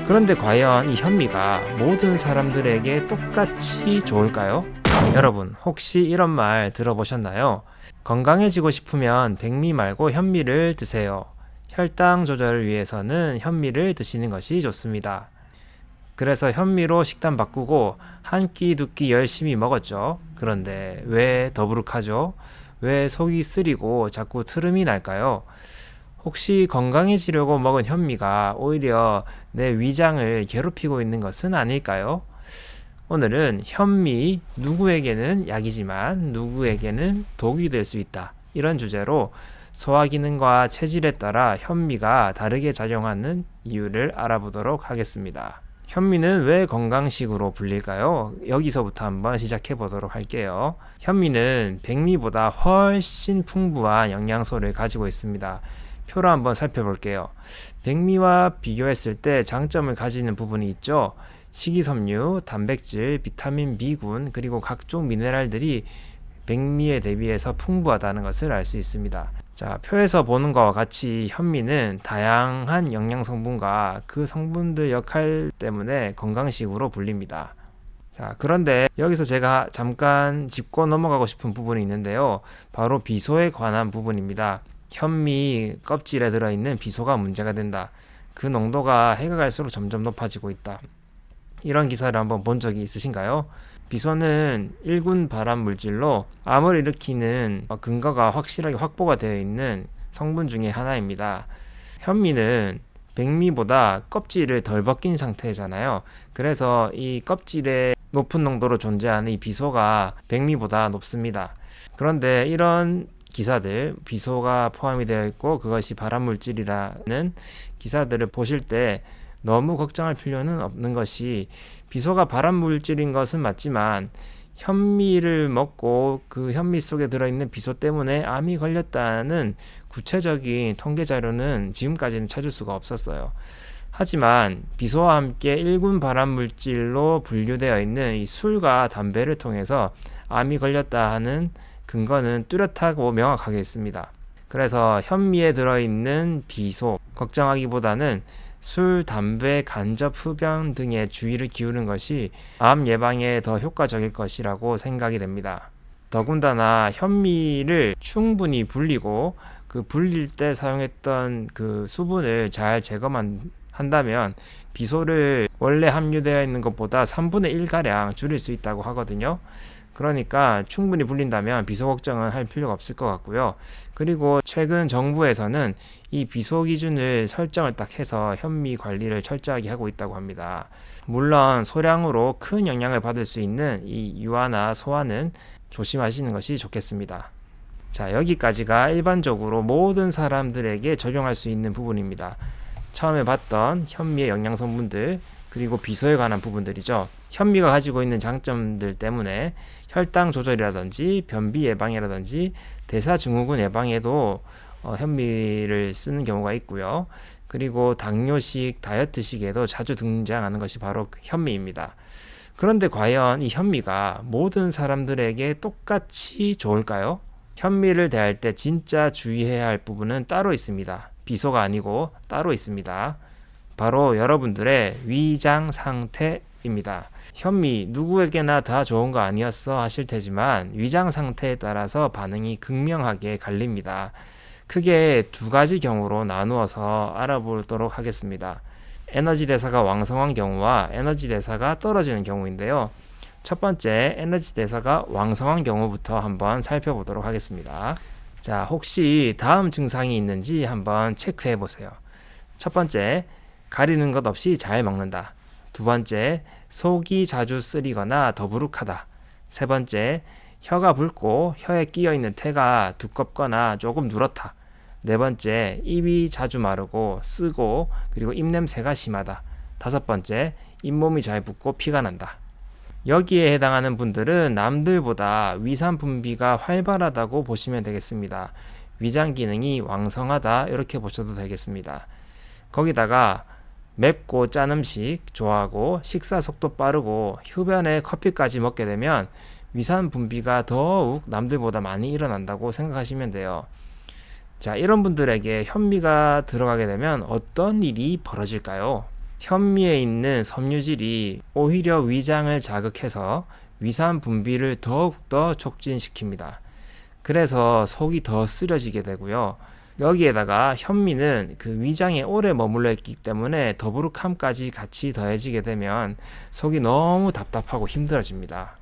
그런데 과연 이 현미가 모든 사람들에게 똑같이 좋을까요? 여러분, 혹시 이런 말 들어보셨나요? 건강해지고 싶으면 백미 말고 현미를 드세요. 혈당 조절을 위해서는 현미를 드시는 것이 좋습니다. 그래서 현미로 식단 바꾸고 한 끼 두 끼 열심히 먹었죠. 그런데 왜 더부룩하죠? 왜 속이 쓰리고 자꾸 트름이 날까요? 혹시 건강해지려고 먹은 현미가 오히려 내 위장을 괴롭히고 있는 것은 아닐까요? 오늘은 현미, 누구에게는 약이지만 누구에게는 독이 될 수 있다. 이런 주제로 소화 기능과 체질에 따라 현미가 다르게 작용하는 이유를 알아보도록 하겠습니다. 현미는 왜 건강식으로 불릴까요? 여기서부터 한번 시작해 보도록 할게요. 현미는 백미보다 훨씬 풍부한 영양소를 가지고 있습니다. 표로 한번 살펴볼게요. 백미와 비교했을 때 장점을 가지는 부분이 있죠. 식이섬유, 단백질, 비타민 B군, 그리고 각종 미네랄들이 백미에 대비해서 풍부하다는 것을 알 수 있습니다. 자, 표에서 보는 것과 같이 현미는 다양한 영양 성분과 그 성분들 역할 때문에 건강식으로 불립니다. 자, 그런데 여기서 제가 잠깐 짚고 넘어가고 싶은 부분이 있는데요. 바로 비소에 관한 부분입니다. 현미 껍질에 들어있는 비소가 문제가 된다. 그 농도가 해가 갈수록 점점 높아지고 있다. 이런 기사를 한번 본 적이 있으신가요? 비소는 1군 발암 물질로 암을 일으키는 근거가 확실하게 확보가 되어 있는 성분 중에 하나입니다. 현미는 백미보다 껍질을 덜 벗긴 상태잖아요. 그래서 이 껍질에 높은 농도로 존재하는 이 비소가 백미보다 높습니다. 그런데 이런 기사들, 비소가 포함이 되어 있고 그것이 발암 물질이라는 기사들을 보실 때 너무 걱정할 필요는 없는 것이, 비소가 발암 물질인 것은 맞지만 현미를 먹고 그 현미 속에 들어있는 비소 때문에 암이 걸렸다는 구체적인 통계 자료는 지금까지는 찾을 수가 없었어요. 하지만 비소와 함께 1군 발암 물질로 분류되어 있는 이 술과 담배를 통해서 암이 걸렸다 하는 근거는 뚜렷하고 명확하게 있습니다. 그래서 현미에 들어있는 비소 걱정하기보다는 술, 담배, 간접 흡연 등에 주의를 기울이는 것이 암 예방에 더 효과적일 것이라고 생각이 됩니다. 더군다나 현미를 충분히 불리고 그 불릴 때 사용했던 그 수분을 잘 제거만 한다면 비소를 원래 함유되어 있는 것보다 3분의 1가량 줄일 수 있다고 하거든요. 그러니까 충분히 불린다면 비소 걱정은 할 필요가 없을 것 같고요. 그리고 최근 정부에서는 이 비소 기준을 설정을 딱 해서 현미 관리를 철저하게 하고 있다고 합니다. 물론 소량으로 큰 영향을 받을 수 있는 이 유아나 소아는 조심하시는 것이 좋겠습니다. 자, 여기까지가 일반적으로 모든 사람들에게 적용할 수 있는 부분입니다. 처음에 봤던 현미의 영양 성분들, 그리고 비소에 관한 부분들이죠. 현미가 가지고 있는 장점들 때문에 혈당 조절이라든지 변비 예방이라든지 대사증후군 예방에도 현미를 쓰는 경우가 있고요. 그리고 당뇨식, 다이어트식에도 자주 등장하는 것이 바로 현미입니다. 그런데 과연 이 현미가 모든 사람들에게 똑같이 좋을까요? 현미를 대할 때 진짜 주의해야 할 부분은 따로 있습니다. 비소가 아니고 따로 있습니다. 바로 여러분들의 위장 상태입니다. 현미 누구에게나 다 좋은 거 아니었어 하실 테지만 위장 상태에 따라서 반응이 극명하게 갈립니다. 크게 두 가지 경우로 나누어서 알아보도록 하겠습니다. 에너지 대사가 왕성한 경우와 에너지 대사가 떨어지는 경우인데요. 첫 번째 에너지 대사가 왕성한 경우부터 한번 살펴보도록 하겠습니다. 자, 혹시 다음 증상이 있는지 한번 체크해 보세요. 첫 번째, 가리는 것 없이 잘 먹는다. 두 번째, 속이 자주 쓰리거나 더부룩하다. 세 번째, 혀가 붉고 혀에 끼어 있는 태가 두껍거나 조금 누렇다. 네 번째, 입이 자주 마르고 쓰고 그리고 입냄새가 심하다. 다섯 번째, 잇몸이 잘 붓고 피가 난다. 여기에 해당하는 분들은 남들보다 위산 분비가 활발하다고 보시면 되겠습니다. 위장 기능이 왕성하다 이렇게 보셔도 되겠습니다. 거기다가 맵고 짠 음식 좋아하고 식사 속도 빠르고 흡연에 커피까지 먹게 되면 위산 분비가 더욱 남들보다 많이 일어난다고 생각하시면 돼요. 자, 이런 분들에게 현미가 들어가게 되면 어떤 일이 벌어질까요? 현미에 있는 섬유질이 오히려 위장을 자극해서 위산 분비를 더욱더 촉진시킵니다. 그래서 속이 더 쓰려지게 되고요. 여기에다가 현미는 그 위장에 오래 머물러 있기 때문에 더부룩함까지 같이 더해지게 되면 속이 너무 답답하고 힘들어집니다.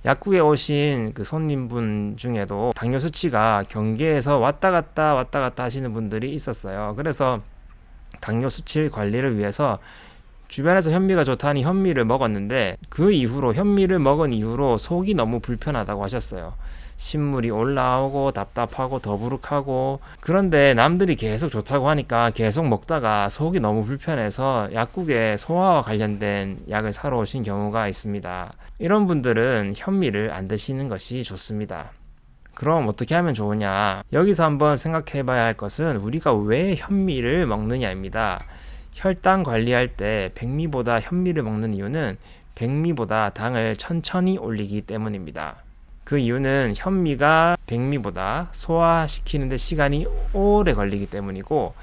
약국에 오신 그 손님분 중에도 당뇨 수치가 경계에서 왔다 갔다 하시는 분들이 있었어요. 그래서 당뇨 수치 관리를 위해서 주변에서 현미가 좋다니 현미를 먹었는데 그 이후로 현미를 먹은 이후로 속이 너무 불편하다고 하셨어요. 신물이 올라오고 답답하고 더부룩하고, 그런데 남들이 계속 좋다고 하니까 계속 먹다가 속이 너무 불편해서 약국에 소화와 관련된 약을 사러 오신 경우가 있습니다. 이런 분들은 현미를 안 드시는 것이 좋습니다. 그럼 어떻게 하면 좋으냐? 여기서 한번 생각해 봐야 할 것은 우리가 왜 현미를 먹느냐입니다. 혈당 관리할 때 백미보다 현미를 먹는 이유는 백미보다 당을 천천히 올리기 때문입니다. 그 이유는 현미가 백미보다 소화시키는데 시간이 오래 걸리기 때문이고,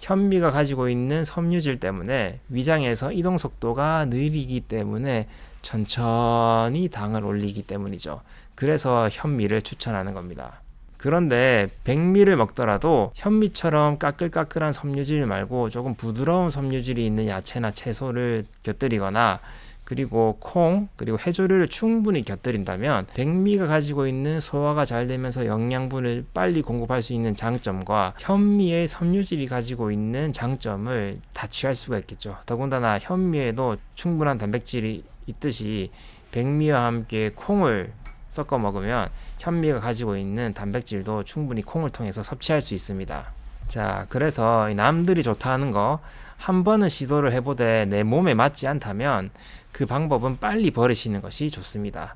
현미가 가지고 있는 섬유질 때문에 위장에서 이동 속도가 느리기 때문에 천천히 당을 올리기 때문이죠. 그래서 현미를 추천하는 겁니다. 그런데 백미를 먹더라도 현미처럼 까끌까끌한 섬유질 말고 조금 부드러운 섬유질이 있는 야채나 채소를 곁들이거나, 그리고 콩, 그리고 해조류를 충분히 곁들인다면 백미가 가지고 있는 소화가 잘 되면서 영양분을 빨리 공급할 수 있는 장점과 현미의 섬유질이 가지고 있는 장점을 다 취할 수가 있겠죠. 더군다나 현미에도 충분한 단백질이 있듯이 백미와 함께 콩을 섞어 먹으면 현미가 가지고 있는 단백질도 충분히 콩을 통해서 섭취할 수 있습니다. 자, 그래서 남들이 좋다는 거 한 번은 시도를 해보되 내 몸에 맞지 않다면 그 방법은 빨리 버리시는 것이 좋습니다.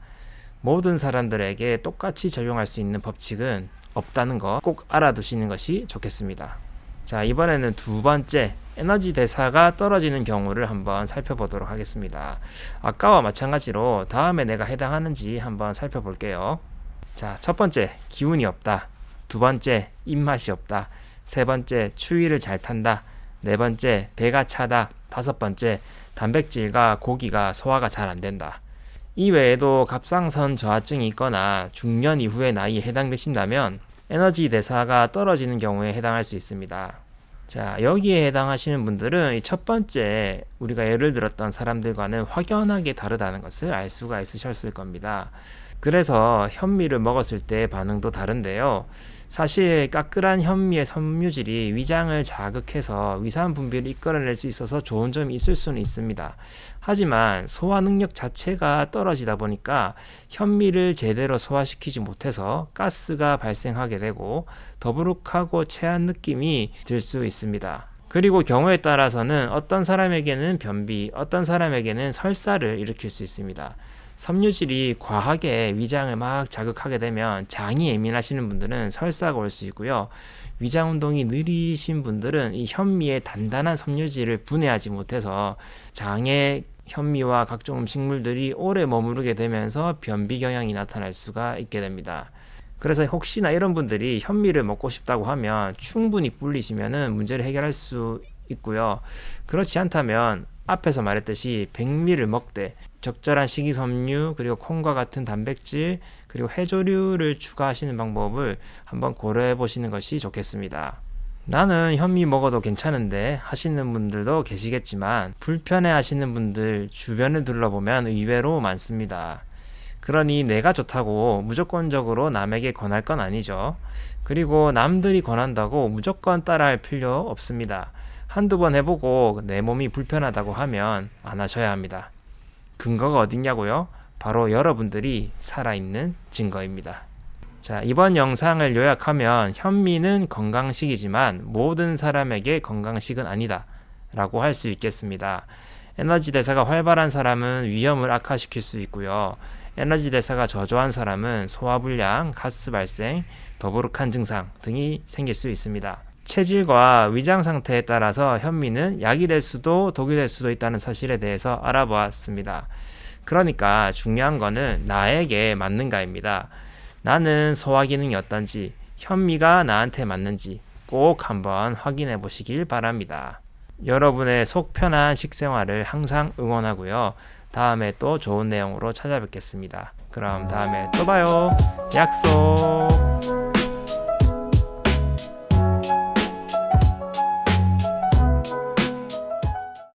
모든 사람들에게 똑같이 적용할 수 있는 법칙은 없다는 거 꼭 알아두시는 것이 좋겠습니다. 자, 이번에는 두 번째, 에너지 대사가 떨어지는 경우를 한번 살펴보도록 하겠습니다. 아까와 마찬가지로 다음에 내가 해당하는지 한번 살펴볼게요. 자, 첫 번째, 기운이 없다. 두 번째, 입맛이 없다. 세 번째, 추위를 잘 탄다. 네 번째, 배가 차다. 다섯 번째, 단백질과 고기가 소화가 잘 안 된다. 이 외에도 갑상선 저하증이 있거나 중년 이후의 나이에 해당되신다면 에너지 대사가 떨어지는 경우에 해당할 수 있습니다. 자, 여기에 해당하시는 분들은 첫 번째 우리가 예를 들었던 사람들과는 확연하게 다르다는 것을 알 수가 있으셨을 겁니다. 그래서 현미를 먹었을 때의 반응도 다른데요. 사실 까끌한 현미의 섬유질이 위장을 자극해서 위산 분비를 이끌어낼 수 있어서 좋은 점이 있을 수는 있습니다. 하지만 소화 능력 자체가 떨어지다 보니까 현미를 제대로 소화시키지 못해서 가스가 발생하게 되고 더부룩하고 체한 느낌이 들 수 있습니다. 그리고 경우에 따라서는 어떤 사람에게는 변비, 어떤 사람에게는 설사를 일으킬 수 있습니다. 섬유질이 과하게 위장을 막 자극하게 되면 장이 예민하시는 분들은 설사가 올 수 있고요. 위장 운동이 느리신 분들은 이 현미의 단단한 섬유질을 분해하지 못해서 장에 현미와 각종 음식물들이 오래 머무르게 되면서 변비 경향이 나타날 수가 있게 됩니다. 그래서 혹시나 이런 분들이 현미를 먹고 싶다고 하면 충분히 불리시면은 문제를 해결할 수 있고요. 그렇지 않다면 앞에서 말했듯이 백미를 먹되 적절한 식이섬유, 그리고 콩과 같은 단백질, 그리고 해조류를 추가하시는 방법을 한번 고려해 보시는 것이 좋겠습니다. 나는 현미 먹어도 괜찮은데 하시는 분들도 계시겠지만 불편해 하시는 분들 주변을 둘러보면 의외로 많습니다. 그러니 내가 좋다고 무조건적으로 남에게 권할 건 아니죠. 그리고 남들이 권한다고 무조건 따라할 필요 없습니다. 한두 번 해보고 내 몸이 불편하다고 하면 안 하셔야 합니다. 근거가 어딨냐고요? 바로 여러분들이 살아있는 증거입니다. 자, 이번 영상을 요약하면 현미는 건강식이지만 모든 사람에게 건강식은 아니다 라고 할 수 있겠습니다. 에너지 대사가 활발한 사람은 위험을 악화시킬 수 있고요. 에너지 대사가 저조한 사람은 소화불량, 가스 발생, 더부룩한 증상 등이 생길 수 있습니다. 체질과 위장 상태에 따라서 현미는 약이 될 수도 독이 될 수도 있다는 사실에 대해서 알아보았습니다. 그러니까 중요한 거는 나에게 맞는가입니다. 나는 소화 기능이 어떤지, 현미가 나한테 맞는지 꼭 한번 확인해 보시길 바랍니다. 여러분의 속 편한 식생활을 항상 응원하고요. 다음에 또 좋은 내용으로 찾아뵙겠습니다. 그럼 다음에 또 봐요. 약속.